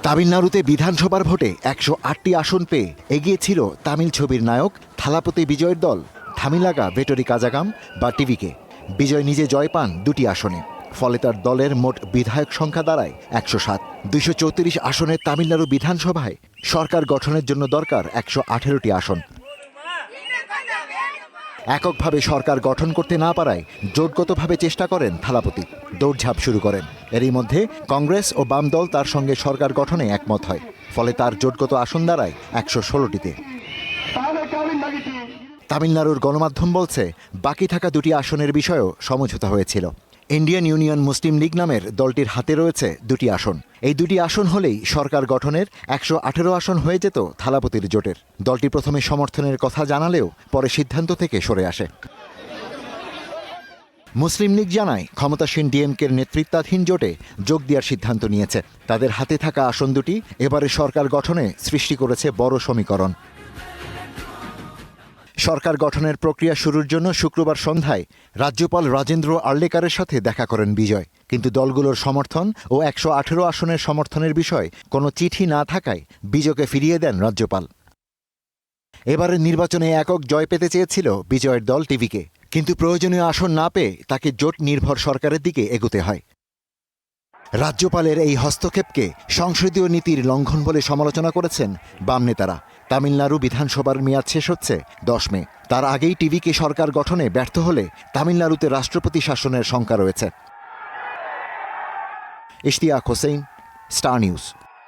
তামিলনাড়ুতে বিধানসভার ভোটে ১০৮টি আসন পেয়ে এগিয়ে ছিল তামিল ছবির নায়ক থালাপতি বিজয়ের দল থামিলাগা ভেটরি কাজাগাম বা টিভিকে। বিজয় নিজে জয় পান ২টি আসনে, ফলে তার দলের মোট বিধায়ক সংখ্যা দাঁড়ায় ১০৭। ২৩৪ আসনের তামিলনাড়ু বিধানসভায় সরকার গঠনের জন্য দরকার ১১৮টি আসন। এককভাবে সরকার গঠন করতে না পারায় জোটগতভাবে চেষ্টা করেন থালাপতি, দৌড়ঝাঁপ শুরু করেন। এরই মধ্যে কংগ্রেস ও বাম দল তার সঙ্গে সরকার গঠনে একমত হয়, ফলে তার জোটগত আসন দাঁড়ায় ১১৬টিতে। তামিলনাড়ুর গণমাধ্যম বলছে, বাকি থাকা ২টি আসনের বিষয়েও সমঝোতা হয়েছিল। ইন্ডিয়ান ইউনিয়ন মুসলিম লীগ নামের দলটির হাতে রয়েছে ২টি আসন। এই ২টি আসন হলেই সরকার গঠনের ১১৮ আসন হয়ে যেত থালাপতির জোটের। দলটি প্রথমে সমর্থনের কথা জানালেও পরে সিদ্ধান্ত থেকে সরে আসে। মুসলিম লীগ জানায়, ক্ষমতাসীন ডিএমকের নেতৃত্বাধীন জোটে যোগ দেওয়ার সিদ্ধান্ত নিয়েছে। তাদের হাতে থাকা আসন দুটি এবারে সরকার গঠনে সৃষ্টি করেছে বড় সমীকরণ। সরকার গঠনের প্রক্রিয়া শুরুর জন্য শুক্রবার সন্ধ্যায় রাজ্যপাল রাজেন্দ্র আর্লেকারের সাথে দেখা করেন বিজয়। কিন্তু দলগুলোর সমর্থন ও ১১৮ আসনের সমর্থনের বিষয়ে কোনো চিঠি না থাকায় বিজয়কে ফিরিয়ে দেন রাজ্যপাল। এবারের নির্বাচনে একক জয় পেতে চেয়েছিল বিজয়ের দল টিভিকে, কিন্তু প্রয়োজনীয় আসন না পেয়ে তাকে জোট নির্ভর সরকারের দিকে এগোতে হয়। রাজ্যপালের এই হস্তক্ষেপকে সংসদীয় নীতির লঙ্ঘন বলে সমালোচনা করেছেন বাম নেতারা। তামিলনাড়ু বিধানসভার মেয়াদ শেষ হচ্ছে ১০ মে। তার আগেই টিভিকে সরকার গঠনে ব্যর্থ হলে তামিলনাড়ুতে রাষ্ট্রপতি শাসনের শঙ্কা রয়েছে। Ishtiaq Hossain, star news.